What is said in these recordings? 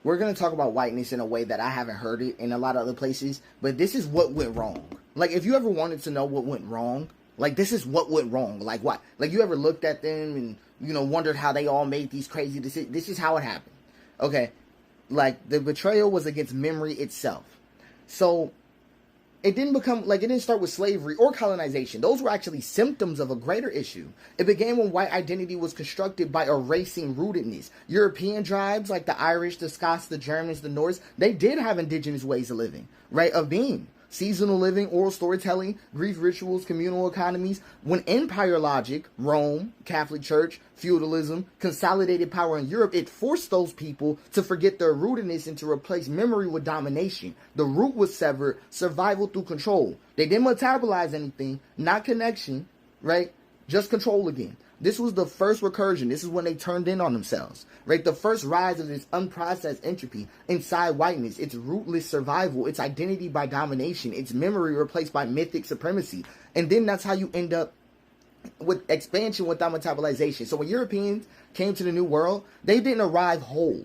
We're going to talk about whiteness in a way that I haven't heard it in a lot of other places, but this is what went wrong. Like, if you ever wanted to know what went wrong, like, this is what went wrong. Like, what? Like, you ever looked at them and, wondered how they all made these crazy decisions? This is how it happened. Okay? Like, the betrayal was against memory itself. So, it didn't start with slavery or colonization. Those were actually symptoms of a greater issue. It began when white identity was constructed by erasing rootedness. European tribes like the Irish, the Scots, the Germans, the Norse, they did have indigenous ways of living, right? Of being. Seasonal living, oral storytelling, grief rituals, communal economies. When empire logic, Rome, Catholic Church, feudalism, consolidated power in Europe, it forced those people to forget their rootedness and to replace memory with domination. The root was severed, survival through control. They didn't metabolize anything, not connection, right? Just control again. This was the first recursion. This is when they turned in on themselves, right? The first rise of this unprocessed entropy inside whiteness. It's rootless survival. It's identity by domination. It's memory replaced by mythic supremacy. And then that's how you end up with expansion without metabolization. So when Europeans came to the New World, they didn't arrive whole,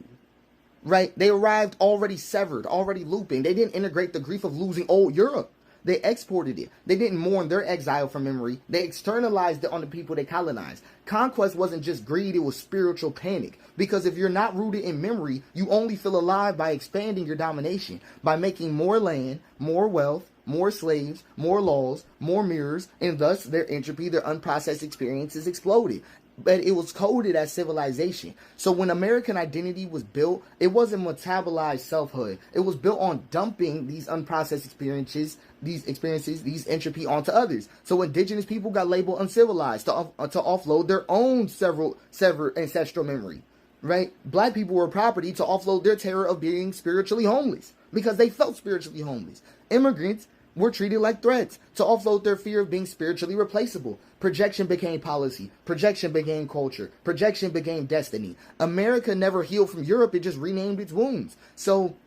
right? They arrived already severed, already looping. They didn't integrate the grief of losing old Europe. They exported it. They didn't mourn their exile from memory. They externalized it on the people they colonized. Conquest wasn't just greed, it was spiritual panic. Because if you're not rooted in memory, you only feel alive by expanding your domination, by making more land, more wealth, more slaves, more laws, more mirrors, and thus their entropy, their unprocessed experiences exploded. But it was coded as civilization. So when American identity was built, it wasn't metabolized selfhood. It was built on dumping these unprocessed experiences, these entropy onto others. So indigenous people got labeled uncivilized to offload their own severed ancestral memory, right? Black people were property to offload their terror of being spiritually homeless because they felt spiritually homeless. Immigrants were treated like threats to offload their fear of being spiritually replaceable. Projection became policy. Projection became culture. Projection became destiny. America never healed from Europe. It just renamed its wounds. So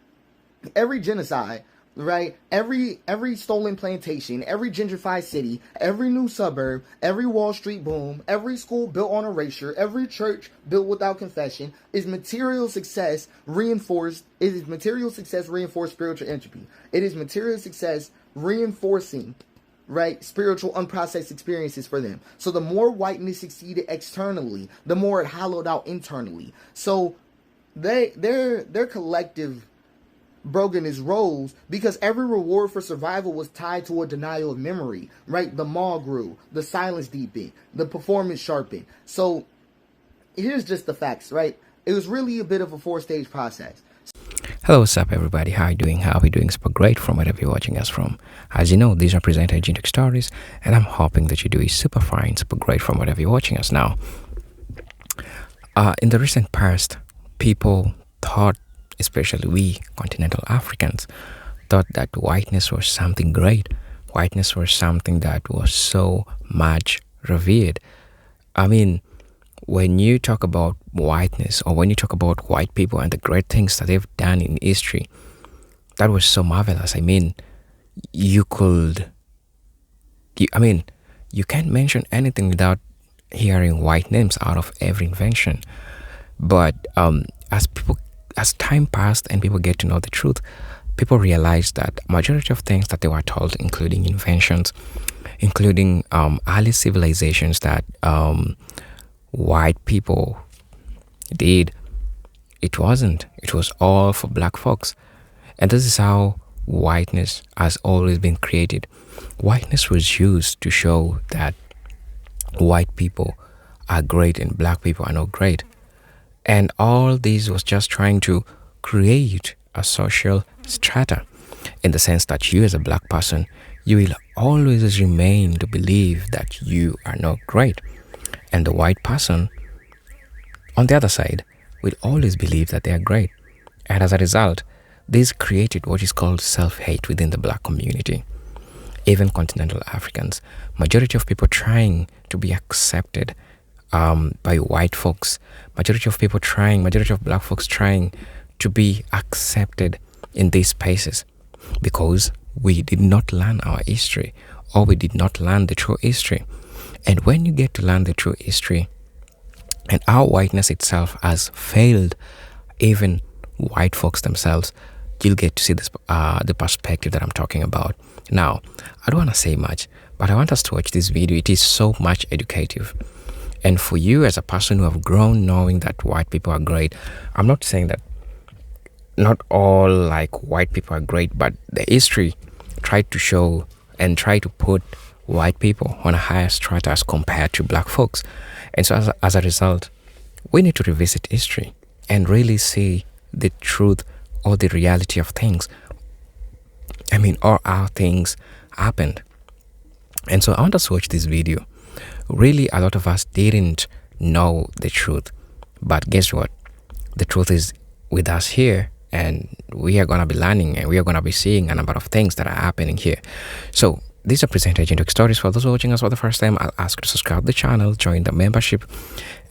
every genocide, right? Every stolen plantation, every gentrified city, every new suburb, every Wall Street boom, every school built on erasure, every church built without confession is material success reinforced. It is material success reinforced spiritual entropy. It is material success reinforcing, right, spiritual unprocessed experiences for them. So the more whiteness succeeded externally, the more it hollowed out internally. So their collective brokenness rose because every reward for survival was tied to a denial of memory, right? The maw grew, the silence deepened, the performance sharpened. So here's just the facts, right? It was really a bit of a 4-stage process. Hello, what's up, everybody? How are you doing? How are we doing? Super great from wherever you're watching us from. As you know, these are presented Genetic Stories, and I'm hoping that you do super fine, super great from wherever you're watching us now. In the recent past, people thought, especially we continental Africans, thought that whiteness was something great. Whiteness was something that was so much revered. I mean, when you talk about whiteness, or when you talk about white people and the great things that they've done in history, that was so marvelous. I mean, you can't mention anything without hearing white names out of every invention. But as time passed and people get to know the truth, people realize that majority of things that they were told, including inventions, including early civilizations that white people did, it wasn't. It was all for black folks. And this is how whiteness has always been created. Whiteness was used to show that white people are great and black people are not great. And all this was just trying to create a social strata, in the sense that you as a black person, you will always remain to believe that you are not great. And the white person, on the other side, will always believe that they are great. And as a result, this created what is called self-hate within the black community. Even continental Africans, majority of people trying to be accepted by white folks, majority of black folks trying to be accepted in these spaces, because we did not learn our history, or we did not learn the true history. And when you get to learn the true history, and our whiteness itself has failed even white folks themselves, you'll get to see this the perspective that I'm talking about. Now, I don't want to say much, but I want us to watch this video. It is so much educative. And for you as a person who have grown knowing that white people are great, I'm not saying that not all like white people are great, but the history tried to show and try to put white people on a higher strata as compared to black folks. And so as a result, we need to revisit history and really see the truth or the reality of things. I mean, or how things happened. And so I want us to watch this video. Really, a lot of us didn't know the truth. But guess what? The truth is with us here, and we are going to be learning, and we are going to be seeing a number of things that are happening here. So these are Present Agent Stories. For those watching us for the first time, I'll ask you to subscribe to the channel, join the membership,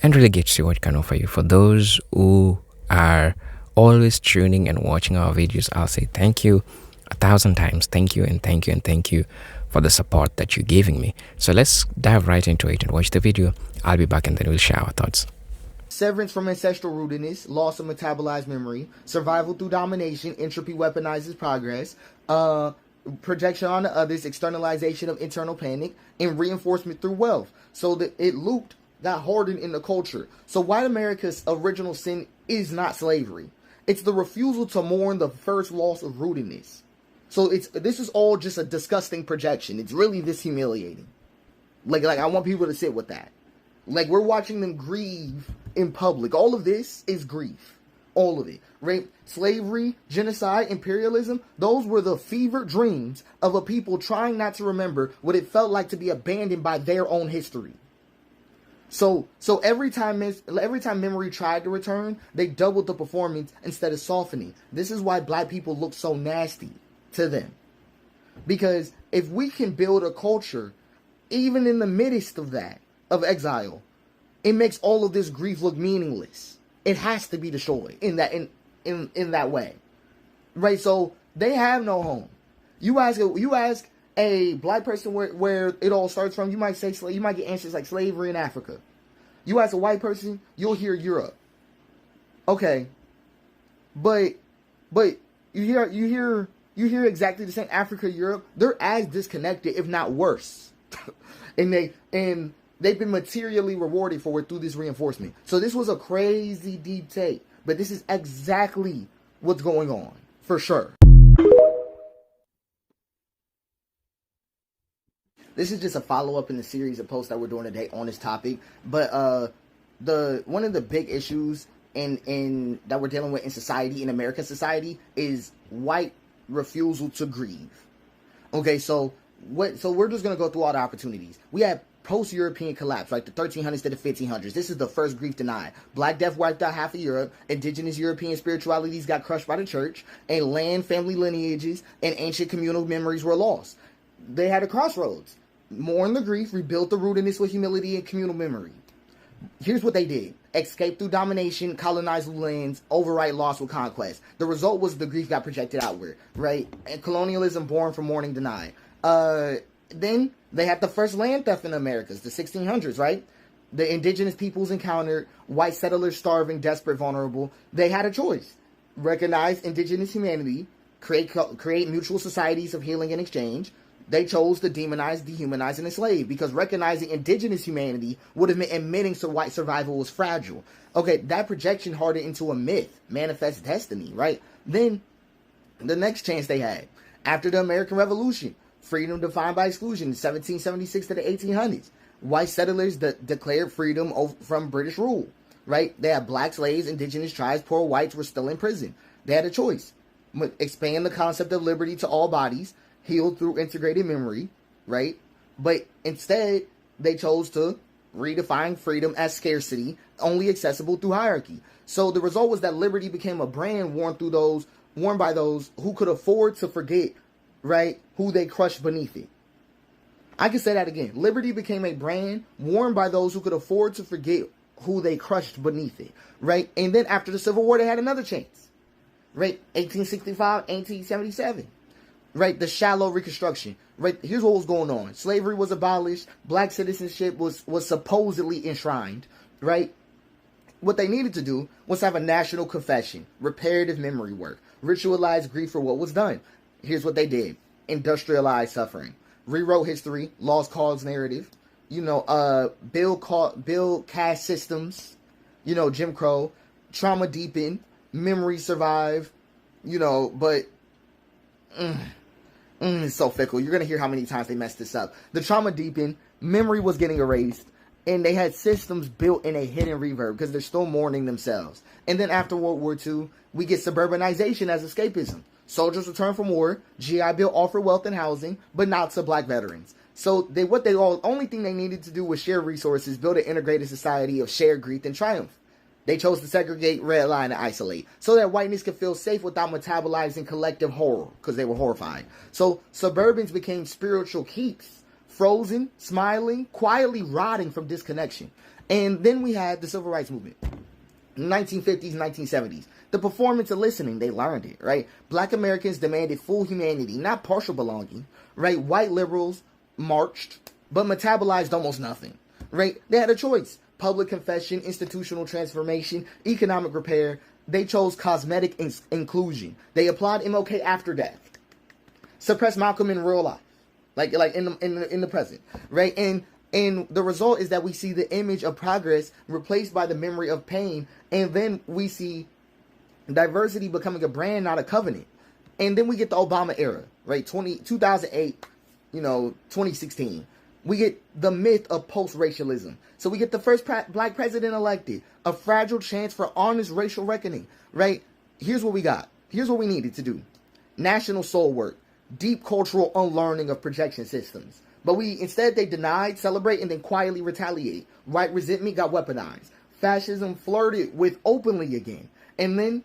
and really get to see what can offer you. For those who are always tuning and watching our videos, I'll say thank you 1,000 times. Thank you and thank you and thank you for the support that you're giving me. So let's dive right into it and watch the video. I'll be back and then we'll share our thoughts. Severance from ancestral rootedness, loss of metabolized memory, survival through domination, entropy weaponizes progress, projection on others, externalization of internal panic, and reinforcement through wealth. So that it looped, got hardened in the culture. So white America's original sin is not slavery. It's the refusal to mourn the first loss of rootedness. So this is all just a disgusting projection. It's really this humiliating. Like I want people to sit with that. Like, we're watching them grieve in public. All of this is grief. All of it. Rape, slavery, genocide, imperialism. Those were the fevered dreams of a people trying not to remember what it felt like to be abandoned by their own history. So every time memory tried to return, they doubled the performance instead of softening. This is why black people look so nasty to them. Because if we can build a culture, even in the midst of that, of exile, it makes all of this grief look meaningless. It has to be destroyed in that way, right? So they have no home. You ask a black person where it all starts from. You might say you might get answers like slavery in Africa. You ask a white person, you'll hear Europe. Okay, but you hear exactly the same. Africa, Europe, they're as disconnected, if not worse, and they've been materially rewarded for it through this reinforcement. So this was a crazy deep take, but this is exactly what's going on, for sure. This is just a follow-up in the series of posts that we're doing today on this topic. But one of the big issues in that we're dealing with in society, in American society, is white refusal to grieve. Okay, so we're just gonna go through all the opportunities. We have post-European collapse, like the 1300s to the 1500s. This is the first grief denied. Black Death wiped out half of Europe. Indigenous European spiritualities got crushed by the church. And land, family lineages, and ancient communal memories were lost. They had a crossroads. Mourn the grief, rebuild the rootedness with humility and communal memory. Here's what they did. Escape through domination, colonize lands, overwrite loss with conquest. The result was the grief got projected outward, right? And colonialism born from mourning denied. Then they had the first land theft in the Americas, the 1600s, right? The indigenous peoples encountered white settlers starving, desperate, vulnerable. They had a choice. Recognize indigenous humanity, create mutual societies of healing and exchange. They chose to demonize, dehumanize, and enslave, because recognizing indigenous humanity would have meant admitting white survival was fragile. Okay, that projection hardened into a myth, manifest destiny, right? Then the next chance they had, after the American Revolution, freedom defined by exclusion, 1776 to the 1800s. White settlers declared freedom from British rule, right? They had black slaves, indigenous tribes, poor whites were still in prison. They had a choice. Expand the concept of liberty to all bodies, healed through integrated memory, right? But instead, they chose to redefine freedom as scarcity, only accessible through hierarchy. So the result was that liberty became a brand worn by those who could afford to forget, right, who they crushed beneath it. I can say that again. Liberty became a brand worn by those who could afford to forget who they crushed beneath it, right? And then after the Civil War, they had another chance, right? 1865, 1877, right? The shallow reconstruction, right? Here's what was going on. Slavery was abolished. Black citizenship was supposedly enshrined, right? what they needed to do was have a national confession, reparative memory work, ritualize grief for what was done. Here's what they did. Industrialize suffering. Rewrote history, lost cause narrative, build caste systems, Jim Crow, trauma deepen, memory survive, but it's so fickle. You're going to hear how many times they messed this up. The trauma deepened, memory was getting erased, and they had systems built in a hidden reverb because they're still mourning themselves. And then after World War II, we get suburbanization as escapism. Soldiers return from war, GI Bill offered wealth and housing, but not to black veterans. So only thing they needed to do was share resources, build an integrated society of shared grief and triumph. They chose to segregate, redline, and isolate so that whiteness could feel safe without metabolizing collective horror because they were horrified. So suburbans became spiritual keeps, frozen, smiling, quietly rotting from disconnection. And then we had the Civil Rights Movement, 1950s, 1970s. The performance of listening, they learned it, right? Black Americans demanded full humanity, not partial belonging, right? White liberals marched, but metabolized almost nothing, right? They had a choice. Public confession, institutional transformation, economic repair. They chose cosmetic inclusion. They applaud MLK after death. Suppress Malcolm in real life, like in the present, right? And the result is that we see the image of progress replaced by the memory of pain, and then we see diversity becoming a brand, not a covenant. And then we get the Obama era, right? 2008, 2016. We get the myth of post-racialism. So we get the first black president elected, a fragile chance for honest racial reckoning, right? Here's what we got. Here's what we needed to do. National soul work, deep cultural unlearning of projection systems. But instead they denied, celebrate, and then quietly retaliate. White resentment got weaponized. Fascism flirted with openly again. And then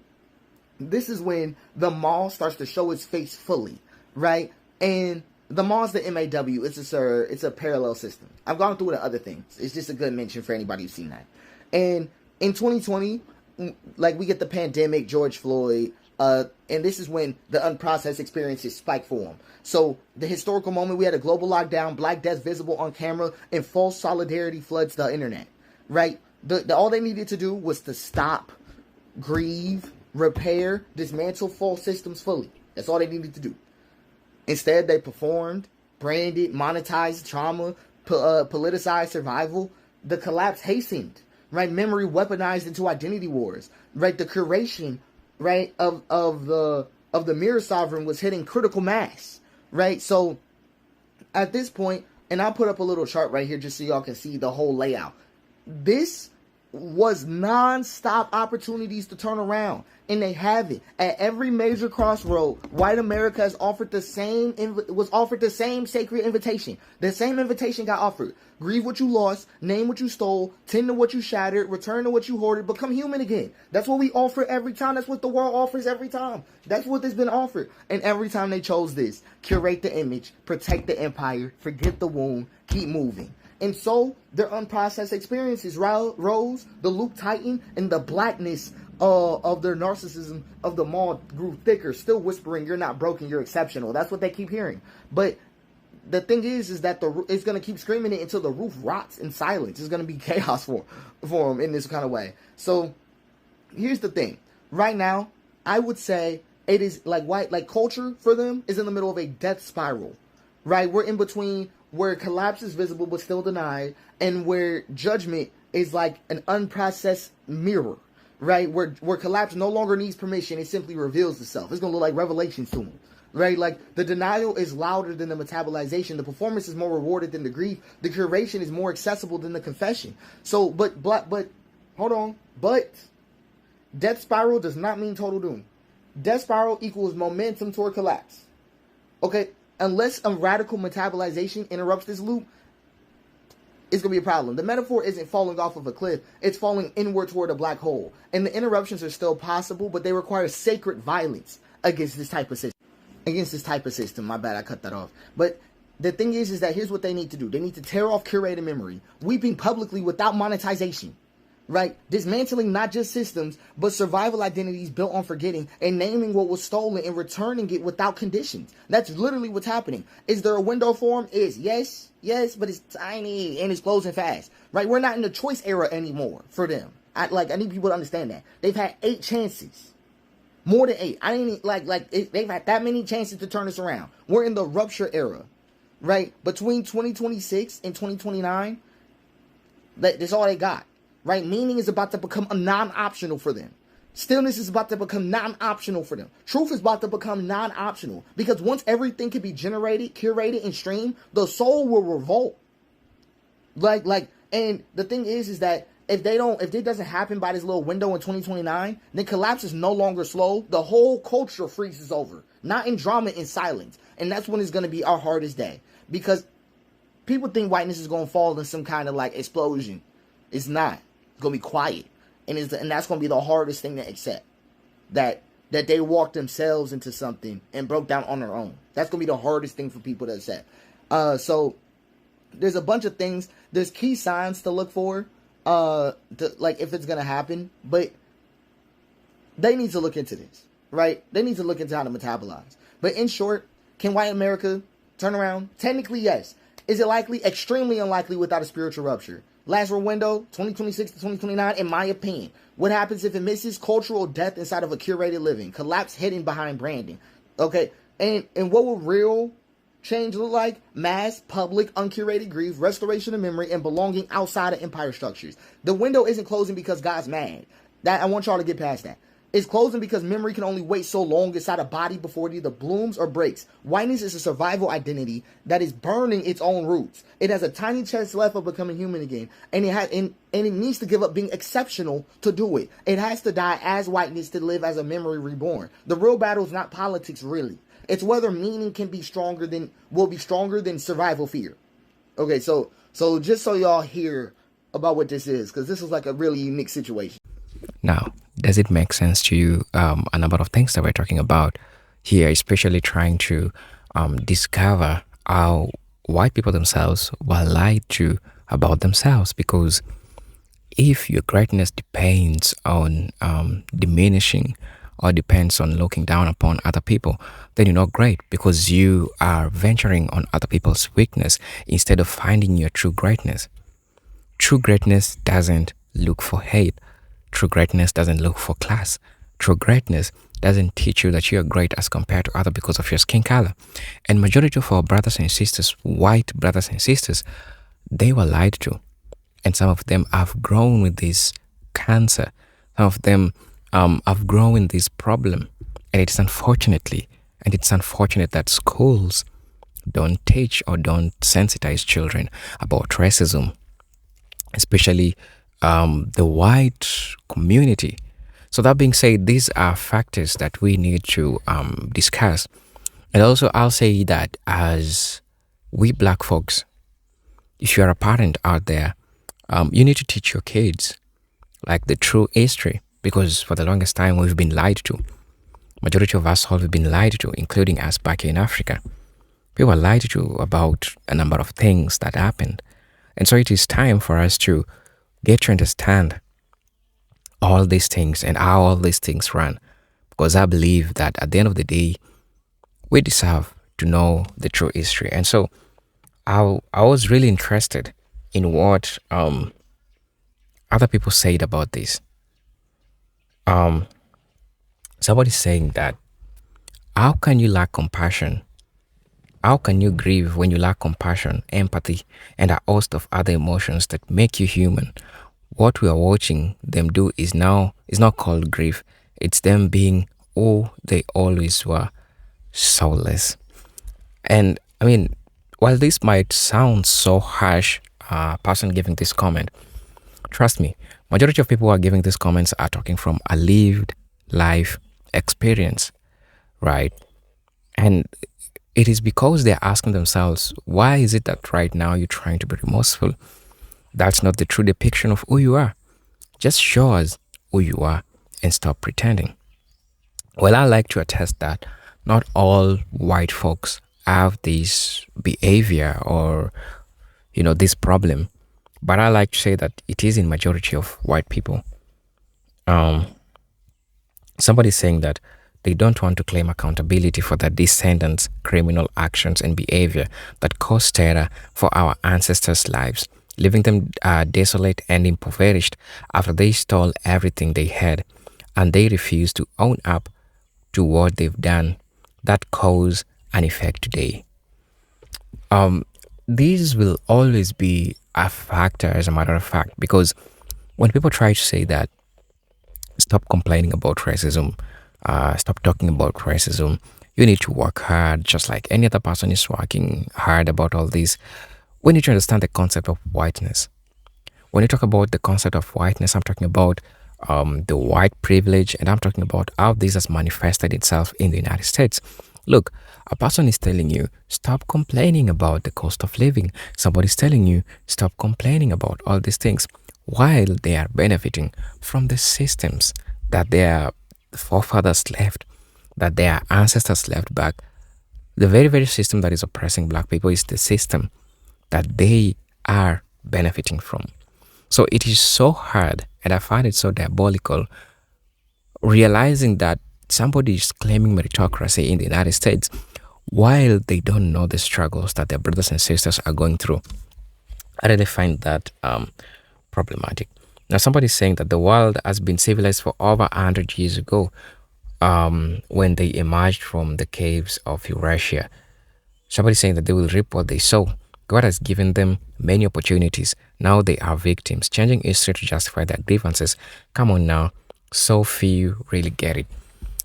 this is when the mall starts to show its face fully, right? And the mall's the MAW. It's a parallel system. I've gone through it in other things. It's just a good mention for anybody who's seen that. And in 2020, we get the pandemic, George Floyd, and this is when the unprocessed experiences spike for them. So the historical moment, we had a global lockdown, black deaths visible on camera, and false solidarity floods the internet, right? All they needed to do was to stop, grieve, repair, dismantle false systems fully. That's all they needed to do. Instead, they performed, branded, monetized trauma, politicized survival. The collapse hastened, right? Memory weaponized into identity wars, right? The curation, right, of the mirror sovereign was hitting critical mass, right? So at this point, and I'll put up a little chart right here just so y'all can see the whole layout. This was non-stop opportunities to turn around, and they have it. At every major crossroad, white America was offered the same sacred invitation. The same invitation got offered. Grieve what you lost, name what you stole, tend to what you shattered, return to what you hoarded, become human again. That's what we offer every time. That's what the world offers every time. That's what has been offered. And every time they chose this, curate the image, protect the empire, forget the wound, keep moving. And so their unprocessed experiences rose, the loop tightened, and the blackness of their narcissism of the mall grew thicker, still whispering, you're not broken, you're exceptional. That's what they keep hearing. But the thing is that it's going to keep screaming it until the roof rots in silence. It's going to be chaos for them in this kind of way. So here's the thing. Right now, I would say it is like culture for them is in the middle of a death spiral, right? We're in between where collapse is visible but still denied, and where judgment is like an unprocessed mirror, right? Where collapse no longer needs permission, it simply reveals itself. It's going to look like revelations to them, right? Like the denial is louder than the metabolization. The performance is more rewarded than the grief. The curation is more accessible than the confession. So, but hold on. But death spiral does not mean total doom. Death spiral equals momentum toward collapse. Okay? Unless a radical metabolization interrupts this loop, it's going to be a problem. The metaphor isn't falling off of a cliff. It's falling inward toward a black hole. And the interruptions are still possible, but they require sacred violence against this type of system. My bad, I cut that off. But the thing is that here's what they need to do. They need to tear off curated memory, weeping publicly without monetization. Right? Dismantling not just systems, but survival identities built on forgetting, and naming what was stolen and returning it without conditions. That's literally what's happening. Is there a window for them? Yes, but it's tiny and it's closing fast. Right? We're not in the choice era anymore for them. I need people to understand that. They've had 8 chances. More than 8. I didn't they've had that many chances to turn this around. We're in the rupture era, right? Between 2026 and 2029, that's all they got, right? Meaning is about to become a non-optional for them. Stillness is about to become non-optional for them. Truth is about to become non-optional because once everything can be generated, curated, and streamed, the soul will revolt. And the thing is that if it doesn't happen by this little window in 2029, then collapse is no longer slow. The whole culture freezes over, not in drama, in silence, and that's when it's going to be our hardest day because people think whiteness is going to fall in some kind of like explosion. It's not. It's going to be quiet. And that's going to be the hardest thing to accept. That they walked themselves into something and broke down on their own. That's going to be the hardest thing for people to accept. So there's a bunch of things. There's key signs to look for. If it's going to happen. But they need to look into this. Right? They need to look into how to metabolize. But in short, can white America turn around? Technically, yes. Is it likely? Extremely unlikely without a spiritual rupture. Last window, 2026 to 2029, in my opinion. What happens if it misses? Cultural death inside of a curated living. Collapse hidden behind branding. Okay, and what will real change look like? Mass, public, uncurated grief, restoration of memory, and belonging outside of empire structures. The window isn't closing because God's mad. I want y'all to get past that. It's closing because memory can only wait so long inside a body before it either blooms or breaks. Whiteness is a survival identity that is burning its own roots. It has a tiny chance left of becoming human again, and it needs to give up being exceptional to do it. It has to die as whiteness to live as a memory reborn. The real battle is not politics, really. It's whether meaning will be stronger than survival fear. Okay, so just so y'all hear about what this is, because this is like a really unique situation. Now, does it make sense to you, a number of things that we're talking about here, especially trying to discover how white people themselves were lied to about themselves? Because if your greatness depends on diminishing or depends on looking down upon other people, then you're not great because you are venturing on other people's weakness instead of finding your true greatness. True greatness doesn't look for hate. True greatness doesn't look for class. True greatness doesn't teach you that you're great as compared to others because of your skin color. And majority of our brothers and sisters, white brothers and sisters, they were lied to. And some of them have grown with this cancer. Some of them have grown with this problem. And it's unfortunate that schools don't teach or don't sensitize children about racism, especially the white community. So that being said, these are factors that we need to discuss. And also, I'll say that as we black folks, if you're a parent out there, you need to teach your kids like the true history, because for the longest time we've been lied to. Majority of us have been lied to, including us back in Africa. We were lied to about a number of things that happened. And so it is time for us to get to understand all these things and how all these things run. Because I believe that at the end of the day, we deserve to know the true history. And so I was really interested in what other people said about this. Somebody's saying that, how can you lack compassion? How can you grieve when you lack compassion, empathy, and a host of other emotions that make you human? What we are watching them do is not called grief. It's them being who they always were, soulless. And I mean, while this might sound so harsh, person giving this comment, trust me, majority of people who are giving these comments are talking from a lived life experience, right? And it is because they're asking themselves, why is it that right now you're trying to be remorseful? That's not the true depiction of who you are. Just show us who you are and stop pretending. Well, I like to attest that not all white folks have this behavior or, this problem. But I like to say that it is in majority of white people. Somebody's saying that they don't want to claim accountability for their descendants' criminal actions and behavior that caused terror for our ancestors' lives. leaving them desolate and impoverished after they stole everything they had, and they refuse to own up to what they've done. That cause and effect today. Um, these will always be a factor, as a matter of fact, because when people try to say that stop complaining about racism, stop talking about racism, you need to work hard just like any other person is working hard about all this. We need to understand the concept of whiteness. When you talk about the concept of whiteness, I'm talking about the white privilege, and I'm talking about how this has manifested itself in the United States. Look, a person is telling you, stop complaining about the cost of living. Somebody's telling you, stop complaining about all these things while they are benefiting from the systems that their forefathers left, that their ancestors left back. The very, very system that is oppressing black people is the system that they are benefiting from. So it is so hard, and I find it so diabolical, realizing that somebody is claiming meritocracy in the United States while they don't know the struggles that their brothers and sisters are going through. I really find that problematic. Now, somebody is saying that the world has been civilized for over 100 years ago, when they emerged from the caves of Eurasia. Somebody saying that they will reap what they sow. God has given them many opportunities. Now they are victims, changing history to justify their grievances. Come on now. So few really get it.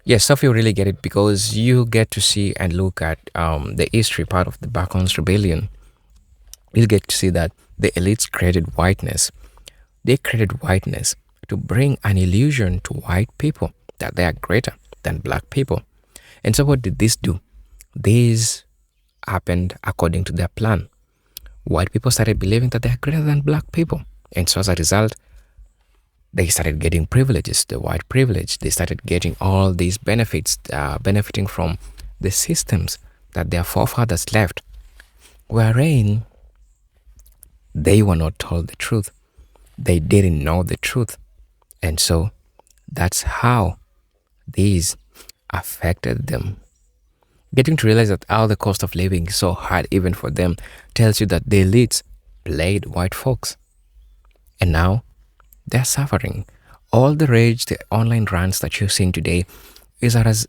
Yes, so few really get it because you get to see and look at the history part of the Bacon's Rebellion. You'll get to see that the elites created whiteness. They created whiteness to bring an illusion to white people that they are greater than black people. And so what did this do? This happened according to their plan. White people started believing that they are greater than black people. And so as a result, they started getting privileges, the white privilege. They started getting all these benefits, benefiting from the systems that their forefathers left, wherein they were not told the truth. They didn't know the truth. And so that's how these affected them. Getting to realize that how the cost of living is so hard even for them tells you that the elites played white folks. And now they're suffering. All the rage, the online rants that you're seeing today is as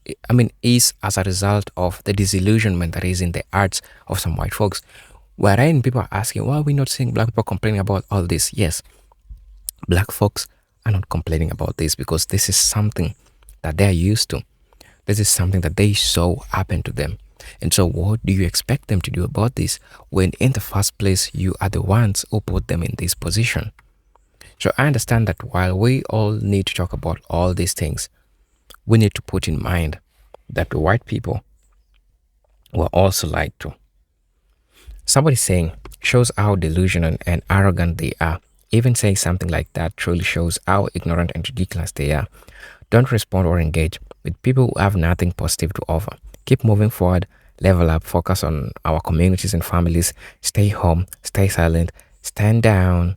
a result of the disillusionment that is in the hearts of some white folks. Wherein people are asking, why are we not seeing black people complaining about all this? Yes, black folks are not complaining about this because this is something that they're used to. This is something that they saw happen to them. And so what do you expect them to do about this when in the first place you are the ones who put them in this position? So I understand that while we all need to talk about all these things, we need to put in mind that the white people were also lied to. Somebody saying shows how delusional and arrogant they are. Even saying something like that truly shows how ignorant and ridiculous they are. Don't respond or engage with people who have nothing positive to offer. Keep moving forward, level up, focus on our communities and families, stay home, stay silent, stand down.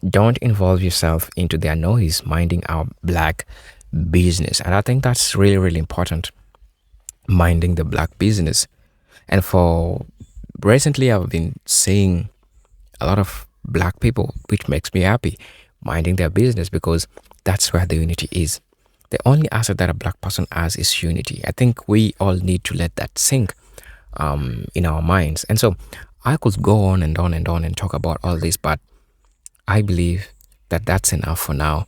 Don't involve yourself into their noise, minding our black business. And I think that's really, really important, minding the black business. And for recently, I've been seeing a lot of black people, which makes me happy, minding their business because that's where the unity is. The only asset that a black person has is unity. I think we all need to let that sink in our minds. And so I could go on and on and on and talk about all this, but I believe that that's enough for now.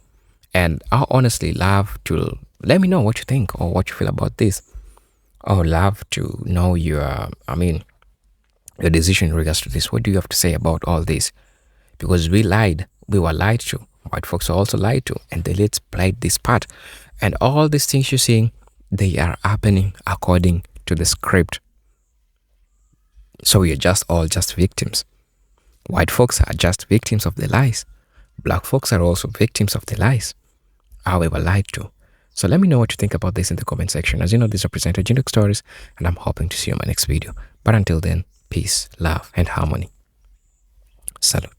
And I honestly love to let me know what you think or what you feel about this. I would love to know your decision in regards to this. What do you have to say about all this? Because we lied. We were lied to. White folks were also lied to. And the elites played this part. And all these things you're seeing, they are happening according to the script. So we are all just victims. White folks are just victims of the lies. Black folks are also victims of the lies. How we were lied to. So let me know what you think about this in the comment section. As you know, these are presented Generic Stories, and I'm hoping to see you in my next video. But until then, peace, love, and harmony. Salute.